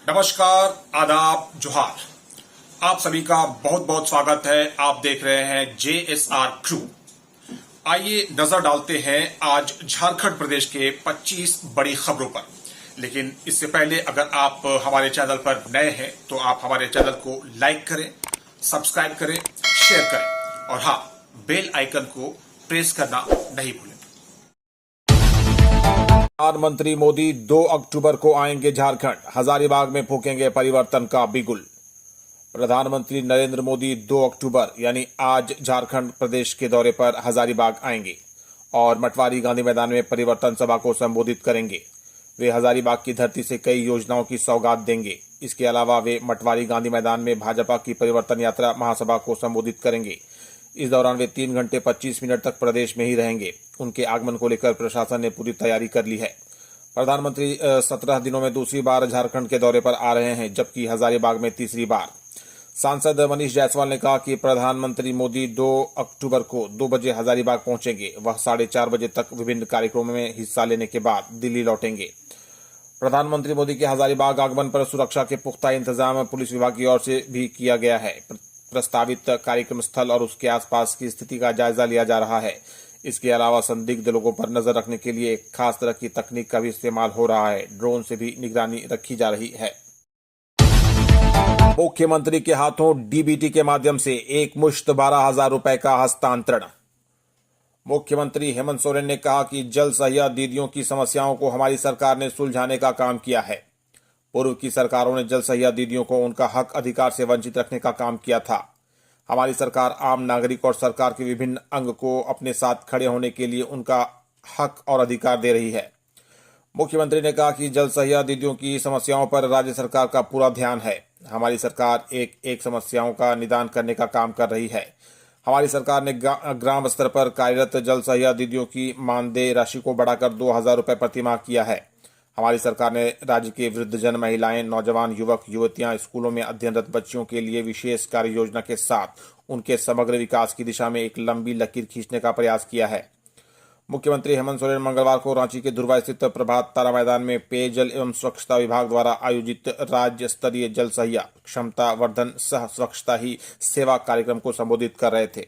नमस्कार, आदाब, जोहार। आप सभी का बहुत बहुत स्वागत है। आप देख रहे हैं JSR क्रू। आइए नजर डालते हैं आज झारखंड प्रदेश के 25 बड़ी खबरों पर। लेकिन इससे पहले अगर आप हमारे चैनल पर नए हैं तो आप हमारे चैनल को लाइक करें, सब्सक्राइब करें, शेयर करें और हाँ, बेल आइकन को प्रेस करना नहीं भूलें। प्रधानमंत्री मोदी 2 अक्टूबर को आएंगे झारखंड, हजारीबाग में फूकेंगे परिवर्तन का बिगुल। प्रधानमंत्री नरेंद्र मोदी 2 अक्टूबर यानी आज झारखंड प्रदेश के दौरे पर हजारीबाग आएंगे और मटवारी गांधी मैदान में परिवर्तन सभा को संबोधित करेंगे। वे हजारीबाग की धरती से कई योजनाओं की सौगात देंगे। इसके अलावा वे मटवारी गांधी मैदान में भाजपा की परिवर्तन यात्रा महासभा को संबोधित करेंगे। इस दौरान वे 3 घंटे 25 मिनट तक प्रदेश में ही रहेंगे। उनके आगमन को लेकर प्रशासन ने पूरी तैयारी कर ली है। प्रधानमंत्री 17 दिनों में दूसरी बार झारखंड के दौरे पर आ रहे हैं, जबकि हजारीबाग में तीसरी बार। सांसद मनीष जायसवाल ने कहा कि प्रधानमंत्री मोदी 2 अक्टूबर को 2 बजे हजारीबाग पहुंचेंगे। वह 4:30 बजे तक विभिन्न कार्यक्रमों में हिस्सा लेने के बाद दिल्ली लौटेंगे। प्रधानमंत्री मोदी के हजारीबाग आगमन पर सुरक्षा के पुख्ता इंतजाम पुलिस विभाग की ओर से भी किया गया है। प्रस्तावित कार्यक्रम स्थल और उसके आसपास की स्थिति का जायजा लिया जा रहा है। इसके अलावा संदिग्ध लोगों पर नजर रखने के लिए एक खास तरह की तकनीक का भी इस्तेमाल हो रहा है। ड्रोन से भी निगरानी रखी जा रही है। मुख्यमंत्री के हाथों डीबीटी के माध्यम से एक मुश्त 12,000 रुपए का हस्तांतरण। मुख्यमंत्री हेमंत सोरेन ने कहा कि जल सहिया दीदियों की समस्याओं को हमारी सरकार ने सुलझाने का काम किया है। पूर्व की सरकारों ने जल सहिया दीदियों को उनका हक अधिकार से वंचित रखने का काम किया था। हमारी सरकार आम नागरिक और सरकार के विभिन्न अंग को अपने साथ खड़े होने के लिए उनका हक और अधिकार दे रही है। मुख्यमंत्री ने कहा कि जल सहिया दीदियों की समस्याओं पर राज्य सरकार का पूरा ध्यान है। हमारी सरकार एक एक समस्याओं का निदान करने का काम कर रही है। हमारी सरकार ने ग्राम स्तर पर कार्यरत जल सहिया दीदियों की मानदेय राशि को बढ़ाकर 2,000 रुपए प्रतिमाह किया है। हमारी सरकार ने राज्य के वृद्धजन, महिलाएं, नौजवान, युवक युवतियां, स्कूलों में अध्ययनरत बच्चियों के लिए विशेष कार्य योजना के साथ उनके समग्र विकास की दिशा में एक लंबी लकीर खींचने का प्रयास किया है। मुख्यमंत्री हेमंत सोरेन मंगलवार को रांची के धुर्वा स्थित प्रभात तारा मैदान में पेयजल एवं स्वच्छता विभाग द्वारा आयोजित राज्य स्तरीय जल सहिया क्षमता वर्धन सह स्वच्छता ही सेवा कार्यक्रम को संबोधित कर रहे थे।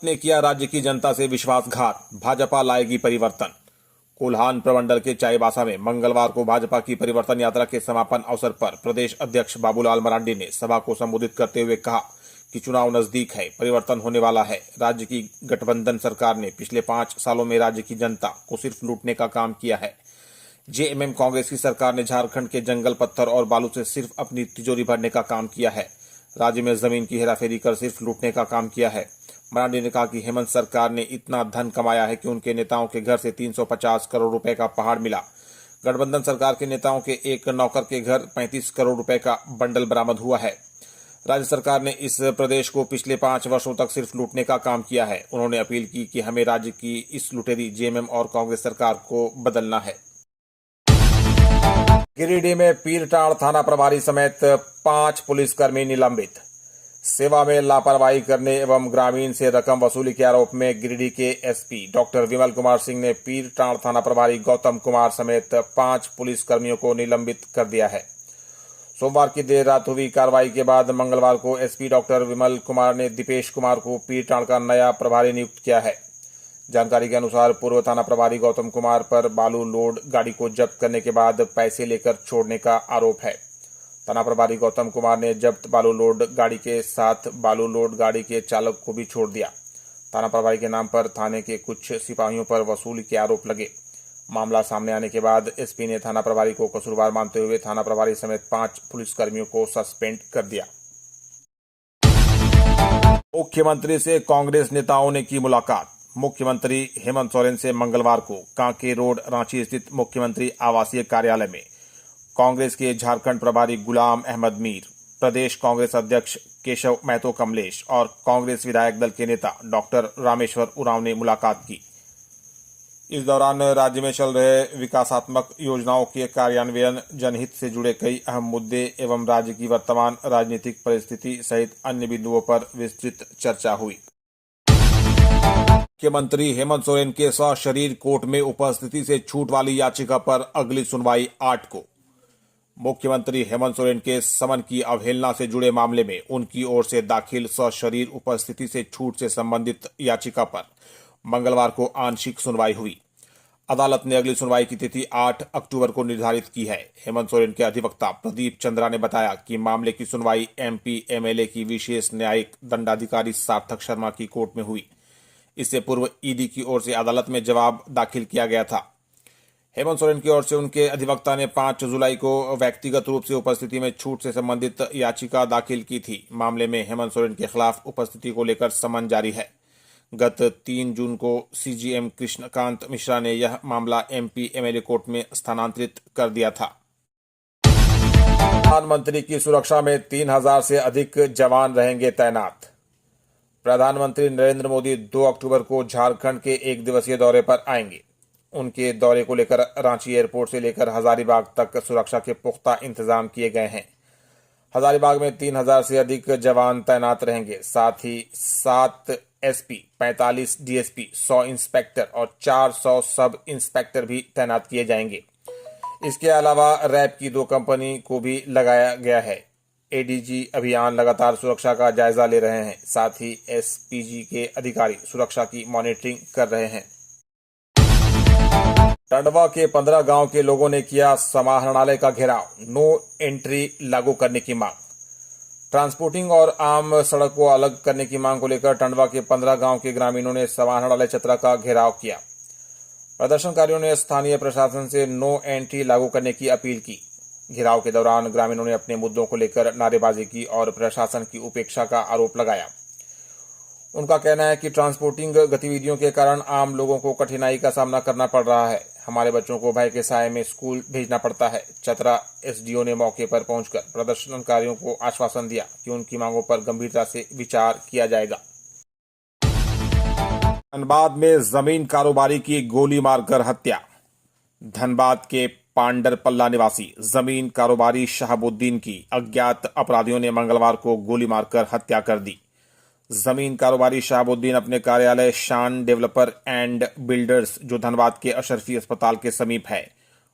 ने किया राज्य की जनता से विश्वासघात, भाजपा लाएगी परिवर्तन। कोल्हान प्रमंडल के चाईबासा में मंगलवार को भाजपा की परिवर्तन यात्रा के समापन अवसर पर प्रदेश अध्यक्ष बाबूलाल मरांडी ने सभा को संबोधित करते हुए कहा कि चुनाव नजदीक है, परिवर्तन होने वाला है। राज्य की गठबंधन सरकार ने पिछले 5 सालों में राज्य की जनता को सिर्फ लूटने का काम किया है। जेएमएम कांग्रेस की सरकार ने झारखंड के जंगल, पत्थर और बालू से सिर्फ अपनी तिजोरी भरने का काम किया है। राज्य में जमीन की हेराफेरी कर सिर्फ लूटने का काम किया है। मरांडी ने कहा कि हेमंत सरकार ने इतना धन कमाया है कि उनके नेताओं के घर से 350 करोड़ रुपए का पहाड़ मिला। गठबंधन सरकार के नेताओं के एक नौकर के घर 35 करोड़ रुपए का बंडल बरामद हुआ है। राज्य सरकार ने इस प्रदेश को पिछले 5 वर्षों तक सिर्फ लूटने का काम किया है। उन्होंने अपील की कि हमें राज्य की इस लुटेरी जेएमएम और कांग्रेस सरकार को बदलना है। गिरिडीह में पीरटांड़ थाना प्रभारी समेत 5 पुलिसकर्मी निलंबित। सेवा में लापरवाही करने एवं ग्रामीण से रकम वसूली के आरोप में गिरिडीह के एसपी डॉक्टर विमल कुमार सिंह ने पीरटांड़ थाना प्रभारी गौतम कुमार समेत 5 पुलिसकर्मियों को निलंबित कर दिया है। सोमवार की देर रात हुई कार्रवाई के बाद मंगलवार को एसपी डॉक्टर विमल कुमार ने दीपेश कुमार को पीरटांड़ का नया प्रभारी नियुक्त किया है। जानकारी के अनुसार पूर्व थाना प्रभारी गौतम कुमार पर बालू लोड गाड़ी को जब्त करने के बाद पैसे लेकर छोड़ने का आरोप है। थाना प्रभारी गौतम कुमार ने जब्त बालू लोड गाड़ी के साथ बालू लोड गाड़ी के चालक को भी छोड़ दिया। थाना प्रभारी के नाम पर थाने के कुछ सिपाहियों पर वसूली के आरोप लगे। मामला सामने आने के बाद एसपी ने थाना प्रभारी को कसूरवार मानते हुए थाना प्रभारी समेत 5 पुलिसकर्मियों को सस्पेंड कर दिया। मुख्यमंत्री से कांग्रेस नेताओं ने की मुलाकात। मुख्यमंत्री हेमंत सोरेन से मंगलवार को कांके रोड रांची स्थित मुख्यमंत्री आवासीय कार्यालय में कांग्रेस के झारखंड प्रभारी गुलाम अहमद मीर, प्रदेश कांग्रेस अध्यक्ष केशव महतो कमलेश और कांग्रेस विधायक दल के नेता डॉक्टर रामेश्वर उरांव ने मुलाकात की। इस दौरान राज्य में चल रहे विकासात्मक योजनाओं के कार्यान्वयन, जनहित से जुड़े कई अहम मुद्दे एवं राज्य की वर्तमान राजनीतिक परिस्थिति सहित अन्य बिंदुओं पर विस्तृत चर्चा हुई। मुख्यमंत्री हेमंत सोरेन के सशरीर कोर्ट में उपस्थिति से छूट वाली याचिका पर अगली सुनवाई 8 को। मुख्यमंत्री हेमंत सोरेन के समन की अवहेलना से जुड़े मामले में उनकी ओर से दाखिल सशरीर उपस्थिति से छूट से संबंधित याचिका पर मंगलवार को आंशिक सुनवाई हुई। अदालत ने अगली सुनवाई की तिथि 8 अक्टूबर को निर्धारित की है। हेमंत सोरेन के अधिवक्ता प्रदीप चंद्रा ने बताया कि मामले की सुनवाई एमपी एमएलए की विशेष न्यायिक दंडाधिकारी सार्थक शर्मा की कोर्ट में हुई। इससे पूर्व ईडी की ओर से अदालत में जवाब दाखिल किया गया था। हेमंत सोरेन की ओर से उनके अधिवक्ता ने 5 जुलाई को व्यक्तिगत रूप से उपस्थिति में छूट से संबंधित याचिका दाखिल की थी। मामले में हेमंत सोरेन के खिलाफ उपस्थिति को लेकर समन जारी है। गत 3 जून को सीजीएम कृष्णकांत मिश्रा ने यह मामला एमपी एमएलए कोर्ट में स्थानांतरित कर दिया था। प्रधानमंत्री की सुरक्षा में 3000 से अधिक जवान रहेंगे तैनात। प्रधानमंत्री नरेंद्र मोदी 2 अक्टूबर को झारखंड के 1 दिवसीय दौरे पर आएंगे। उनके दौरे को लेकर रांची एयरपोर्ट से लेकर हजारीबाग तक सुरक्षा के पुख्ता इंतजाम किए गए हैं। हजारीबाग में 3000 से अधिक जवान तैनात रहेंगे। साथ ही 7 एसपी, 45 डीएसपी, 100 इंस्पेक्टर और 400 सब इंस्पेक्टर भी तैनात किए जाएंगे। इसके अलावा रैब की 2 कंपनी को भी लगाया गया है। एडीजी अभियान लगातार सुरक्षा का जायजा ले रहे हैं। साथ ही एसपीजी के अधिकारी सुरक्षा की मॉनिटरिंग कर रहे हैं। टंडवा के 15 गांव के लोगों ने किया समाहरणालय का घेराव। नो एंट्री लागू करने की मांग। ट्रांसपोर्टिंग और आम सड़क को अलग करने की मांग को लेकर टंडवा के 15 गांव के ग्रामीणों ने समाहरणालय चतरा का घेराव किया। प्रदर्शनकारियों ने स्थानीय प्रशासन से नो एंट्री लागू करने की अपील की। घेराव के दौरान ग्रामीणों ने अपने मुद्दों को लेकर नारेबाजी की और प्रशासन की उपेक्षा का आरोप लगाया। उनका कहना है कि ट्रांसपोर्टिंग गतिविधियों के कारण आम लोगों को कठिनाई का सामना करना पड़ रहा है। हमारे बच्चों को भय के साए में स्कूल भेजना पड़ता है। चतरा एसडीओ ने मौके पर पहुंचकर प्रदर्शनकारियों को आश्वासन दिया कि उनकी मांगों पर गंभीरता से विचार किया जाएगा। धनबाद में जमीन कारोबारी की गोली मारकर हत्या। धनबाद के पांडरपल्ला निवासी जमीन कारोबारी शहाबुद्दीन की अज्ञात अपराधियों ने मंगलवार को गोली मारकर हत्या कर दी। जमीन कारोबारी शहाबुद्दीन अपने कार्यालय शान डेवलपर एंड बिल्डर्स, जो धनबाद के अशरफी अस्पताल के समीप है,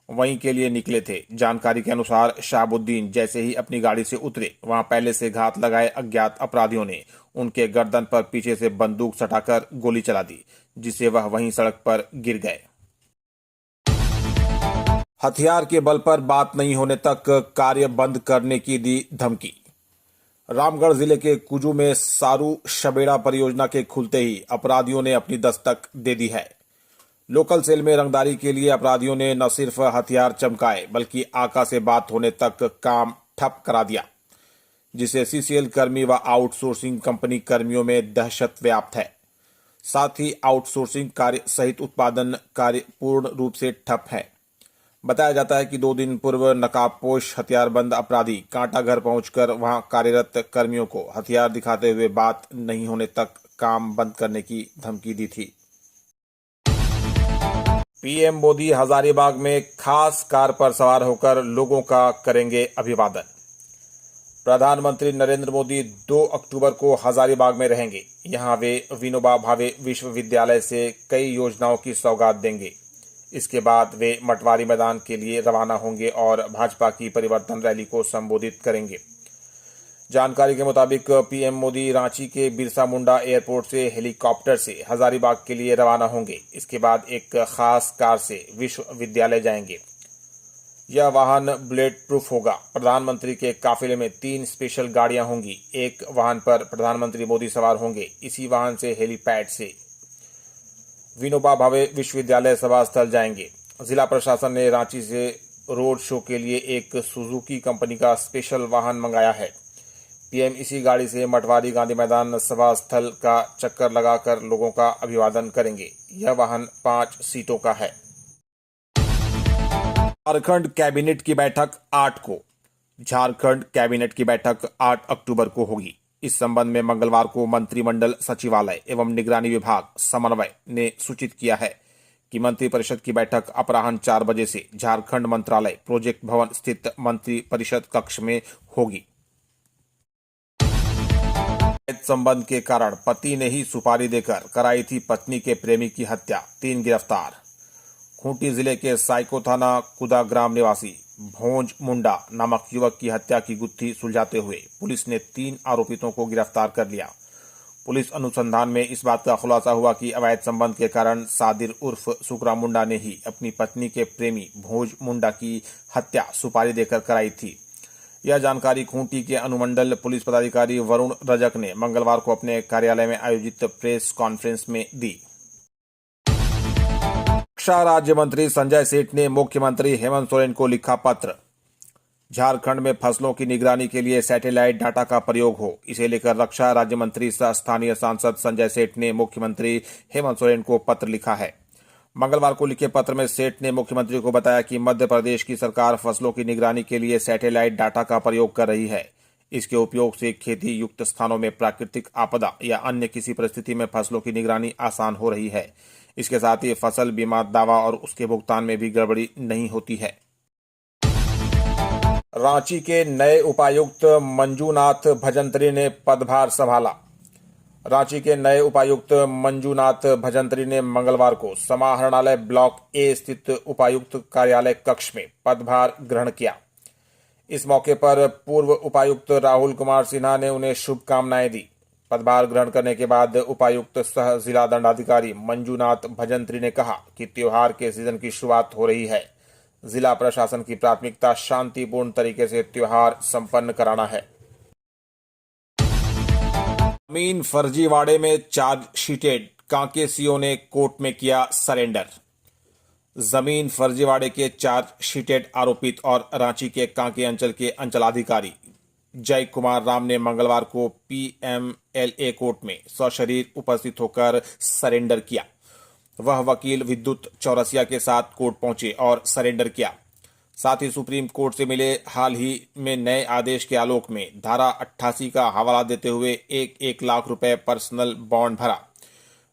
वहीं के लिए निकले थे। जानकारी के अनुसार शहाबुद्दीन जैसे ही अपनी गाड़ी से उतरे, वहां पहले से घात लगाए अज्ञात अपराधियों ने उनके गर्दन पर पीछे से बंदूक सटाकर गोली चला दी, जिससे वह वहीं सड़क पर गिर गए। हथियार के बल पर बात नहीं होने तक कार्य बंद करने की दी धमकी। रामगढ़ जिले के कुजू में सारू शबेड़ा परियोजना के खुलते ही अपराधियों ने अपनी दस्तक दे दी है। लोकल सेल में रंगदारी के लिए अपराधियों ने न सिर्फ हथियार चमकाए, बल्कि आका से बात होने तक काम ठप करा दिया, जिससे सीसीएल कर्मी व आउटसोर्सिंग कंपनी कर्मियों में दहशत व्याप्त है। साथ ही आउटसोर्सिंग कार्य सहित उत्पादन कार्य पूर्ण रूप से ठप है। बताया जाता है कि 2 दिन पूर्व नकाबपोश हथियारबंद अपराधी कांटा घर पहुंचकर वहां कार्यरत कर्मियों को हथियार दिखाते हुए बात नहीं होने तक काम बंद करने की धमकी दी थी। पीएम मोदी हजारीबाग में खास कार पर सवार होकर लोगों का करेंगे अभिवादन। प्रधानमंत्री नरेंद्र मोदी 2 अक्टूबर को हजारीबाग में रहेंगे। यहां वे विनोबा भावे विश्वविद्यालय से कई योजनाओं की सौगात देंगे। इसके बाद वे मटवारी मैदान के लिए रवाना होंगे और भाजपा की परिवर्तन रैली को संबोधित करेंगे। जानकारी के मुताबिक पीएम मोदी रांची के बिरसा मुंडा एयरपोर्ट से हेलीकॉप्टर से हजारीबाग के लिए रवाना होंगे। इसके बाद एक खास कार से विश्वविद्यालय जाएंगे। यह वाहन बुलेट प्रूफ होगा। प्रधानमंत्री के काफिले में 3 स्पेशल गाड़ियां होंगी। एक वाहन पर प्रधानमंत्री मोदी सवार होंगे। इसी वाहन से हेलीपैड से विनोबा भावे विश्वविद्यालय सभा स्थल जाएंगे। जिला प्रशासन ने रांची से रोड शो के लिए एक सुजुकी कंपनी का स्पेशल वाहन मंगाया है। पीएम इसी गाड़ी से मटवारी गांधी मैदान सभा स्थल का चक्कर लगाकर लोगों का अभिवादन करेंगे। यह वाहन 5 सीटों का है। झारखंड कैबिनेट की बैठक 8 को। झारखंड कैबिनेट की बैठक 8 अक्टूबर को होगी। इस संबंध में मंगलवार को मंत्रिमंडल सचिवालय एवं निगरानी विभाग समन्वय ने सूचित किया है कि मंत्रिपरिषद की बैठक अपराह्न 4 बजे से झारखंड मंत्रालय प्रोजेक्ट भवन स्थित मंत्रिपरिषद कक्ष में होगी। संबंध के कारण पति ने ही सुपारी देकर कराई थी पत्नी के प्रेमी की हत्या। 3 गिरफ्तार। खूंटी जिले के साइको थाना कुदा ग्राम निवासी भोज मुंडा नामक युवक की हत्या की गुत्थी सुलझाते हुए पुलिस ने 3 आरोपितों को गिरफ्तार कर लिया। पुलिस अनुसंधान में इस बात का खुलासा हुआ कि अवैध संबंध के कारण सादिर उर्फ सुकरा मुंडा ने ही अपनी पत्नी के प्रेमी भोज मुंडा की हत्या सुपारी देकर कराई थी। यह जानकारी खूंटी के अनुमंडल पुलिस पदाधिकारी वरुण रजक ने मंगलवार को अपने कार्यालय में आयोजित प्रेस कॉन्फ्रेंस में दी। रक्षा राज्य मंत्री संजय सेठ ने मुख्यमंत्री हेमंत सोरेन को लिखा पत्र। झारखंड में फसलों की निगरानी के लिए सैटेलाइट डाटा का प्रयोग हो, इसे लेकर रक्षा राज्य मंत्री सह स्थानीय सांसद संजय सेठ ने मुख्यमंत्री हेमंत सोरेन को पत्र लिखा है। मंगलवार को लिखे पत्र में सेठ ने मुख्यमंत्री को बताया कि मध्य प्रदेश की सरकार फसलों की निगरानी के लिए सैटेलाइट डाटा का प्रयोग कर रही है। इसके उपयोग से खेती युक्त स्थानों में प्राकृतिक आपदा या अन्य किसी परिस्थिति में फसलों की निगरानी आसान हो रही है। इसके साथ ही फसल बीमा दावा और उसके भुगतान में भी गड़बड़ी नहीं होती है। रांची के नए उपायुक्त मंजूनाथ भजंत्री ने पदभार संभाला। रांची के नए उपायुक्त मंजूनाथ भजंत्री ने मंगलवार को समाहरणालय ब्लॉक ए स्थित उपायुक्त कार्यालय कक्ष में पदभार ग्रहण किया। इस मौके पर पूर्व उपायुक्त राहुल कुमार सिन्हा ने उन्हें शुभकामनाएं दी। पदभार ग्रहण करने के बाद उपायुक्त सह जिला दंडाधिकारी मंजूनाथ भजंत्री ने कहा कि त्योहार के सीजन की शुरुआत हो रही है। जिला प्रशासन की प्राथमिकता शांतिपूर्ण तरीके से त्योहार संपन्न कराना है। जमीन फर्जीवाड़े में चार्जशीटेड कांके सीओ ने कोर्ट में किया सरेंडर। जमीन फर्जीवाड़े के चार्जशीटेड आरोपित और रांची के कांके अंचल के अंचलाधिकारी जय कुमार राम ने मंगलवार को पीएमएलए कोर्ट में सशरीर उपस्थित होकर सरेंडर किया। वह वकील विद्युत चौरसिया के साथ कोर्ट पहुंचे और सरेंडर किया। साथ ही सुप्रीम कोर्ट से मिले हाल ही में नए आदेश के आलोक में धारा 88 का हवाला देते हुए 1 लाख रुपए पर्सनल बॉन्ड भरा।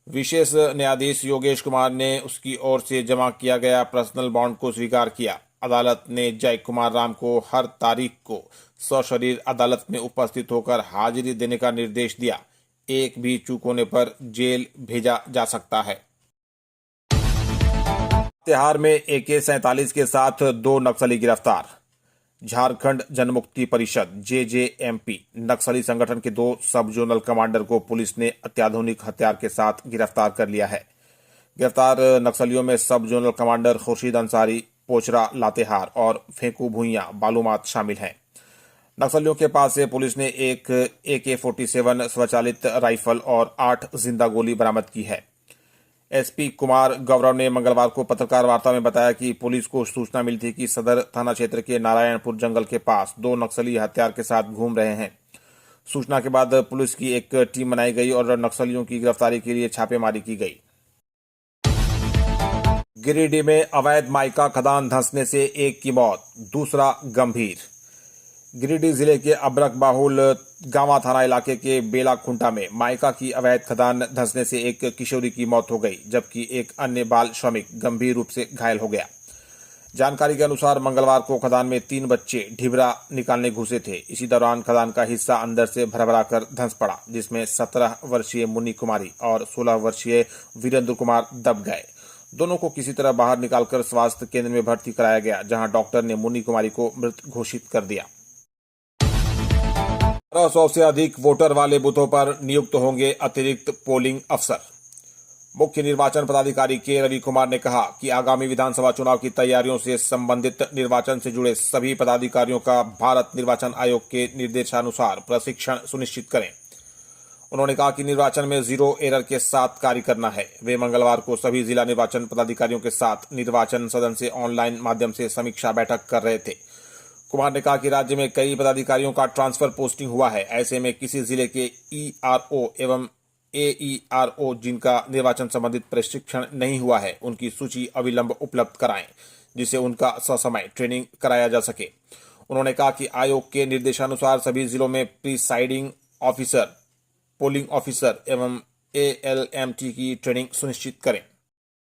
विशेष न्यायाधीश योगेश कुमार ने उसकी ओर से जमा किया गया पर्सनल बॉन्ड को स्वीकार किया। अदालत ने जय कुमार राम को हर तारीख को सशरीर अदालत में उपस्थित होकर हाजिरी देने का निर्देश दिया। एक भी चूक होने पर जेल भेजा जा सकता है। तिहाड़ में AK-47 के साथ 2 नक्सली गिरफ्तार। झारखंड जनमुक्ति परिषद JJMP नक्सली संगठन के 2 सब जोनल कमांडर को पुलिस ने अत्याधुनिक हथियार के साथ गिरफ्तार कर लिया है। गिरफ्तार नक्सलियों में सब जोनल कमांडर खुर्शीद अंसारी पोचरा लातेहार और फेंकू भुइयां बालूमात शामिल हैं। नक्सलियों के पास से पुलिस ने एक AK-47 स्वचालित राइफल और 8 जिंदा गोली बरामद की है। एसपी कुमार गौरव ने मंगलवार को पत्रकार वार्ता में बताया कि पुलिस को सूचना मिली थी कि सदर थाना क्षेत्र के नारायणपुर जंगल के पास 2 नक्सली हथियार के साथ घूम रहे हैं। सूचना के बाद पुलिस की एक टीम बनाई गई और नक्सलियों की गिरफ्तारी के लिए छापेमारी की गई। गिरिडीह में अवैध माइका खदान धंसने से एक की मौत, दूसरा गंभीर। गिरिडीह जिले के अबरक बाहुल गांवा थाना इलाके के बेला खुंटा में माइका की अवैध खदान धंसने से एक किशोरी की मौत हो गई, जबकि एक अन्य बाल श्रमिक गंभीर रूप से घायल हो गया। जानकारी के अनुसार मंगलवार को खदान में 3 बच्चे ढिबरा निकालने घुसे थे। इसी दौरान खदान का हिस्सा अंदर से भरभरा कर धंस पड़ा, जिसमें 17 वर्षीय मुन्नी कुमारी और 16 वर्षीय वीरेंद्र कुमार दब गए। दोनों को किसी तरह बाहर निकालकर स्वास्थ्य केंद्र में भर्ती कराया गया, जहां डॉक्टर ने मुन्नी कुमारी को मृत घोषित कर दिया। 1200 से अधिक वोटर वाले बूथों पर नियुक्त होंगे अतिरिक्त पोलिंग अफसर। मुख्य निर्वाचन पदाधिकारी के रवि कुमार ने कहा कि आगामी विधानसभा चुनाव की तैयारियों से संबंधित निर्वाचन से जुड़े सभी पदाधिकारियों का भारत निर्वाचन आयोग के निर्देशानुसार प्रशिक्षण सुनिश्चित करें। उन्होंने कहा कि निर्वाचन में 0 एरर के साथ कार्य करना है। वे मंगलवार को सभी जिला निर्वाचन पदाधिकारियों के साथ निर्वाचन सदन से ऑनलाइन माध्यम से समीक्षा बैठक कर रहे थे। कुमार ने कहा कि राज्य में कई पदाधिकारियों का ट्रांसफर पोस्टिंग हुआ है। ऐसे में किसी जिले के ERO एवं AERO जिनका निर्वाचन संबंधित प्रशिक्षण नहीं हुआ है, उनकी सूची अविलंब उपलब्ध कराएं, जिससे उनका ससमय ट्रेनिंग कराया जा सके। उन्होंने कहा कि आयोग के निर्देशानुसार सभी जिलों में प्रिसाइडिंग ऑफिसर, पोलिंग ऑफिसर एवं ALMT की ट्रेनिंग सुनिश्चित करें।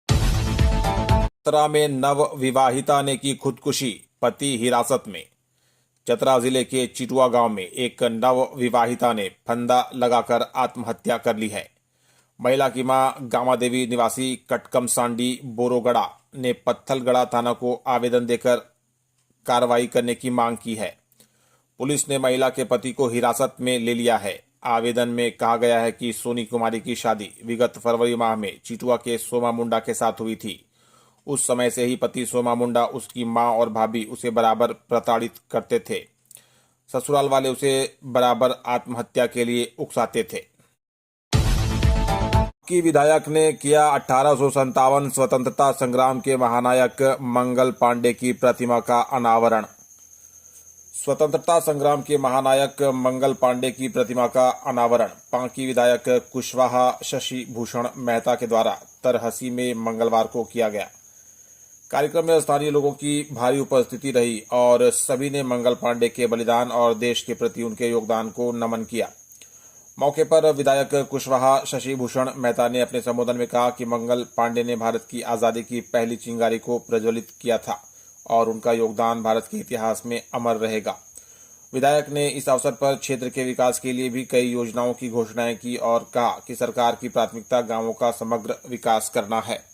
चतरा में नव विवाहिता ने की खुदकुशी, पति हिरासत में। चतरा जिले के चिटुआ गांव में एक नव विवाहिता ने फंदा लगाकर आत्महत्या कर ली है। महिला की मां गामा देवी निवासी कटकम सांडी बोरोगड़ा ने पत्थलगड़ा थाना को आवेदन देकर कार्रवाई करने की मांग की है। पुलिस ने महिला के पति को हिरासत में ले लिया है। आवेदन में कहा गया है कि सोनी कुमारी की शादी विगत फरवरी माह में चिटुआ के सोमा मुंडा के साथ हुई थी। उस समय से ही पति सोमा मुंडा, उसकी मां और भाभी उसे बराबर प्रताड़ित करते थे। ससुराल वाले उसे बराबर आत्महत्या के लिए उकसाते थे। की विधायक ने किया 1857 स्वतंत्रता संग्राम के महानायक मंगल पांडे की प्रतिमा का अनावरण। स्वतंत्रता संग्राम के महानायक मंगल पांडे की प्रतिमा का अनावरण पांकी विधायक कुशवाहा शशि भूषण मेहता के द्वारा तरहसी में मंगलवार को किया गया। कार्यक्रम में स्थानीय लोगों की भारी उपस्थिति रही और सभी ने मंगल पांडे के बलिदान और देश के प्रति उनके योगदान को नमन किया। मौके पर विधायक कुशवाहा शशि भूषण मेहता ने अपने संबोधन में कहा कि मंगल पांडे ने भारत की आजादी की पहली चिंगारी को प्रज्वलित किया था और उनका योगदान भारत के इतिहास में अमर रहेगा। विधायक ने इस अवसर पर क्षेत्र के विकास के लिए भी कई योजनाओं की घोषणाएं की और कहा कि सरकार की प्राथमिकता गांवों का समग्र विकास करना है।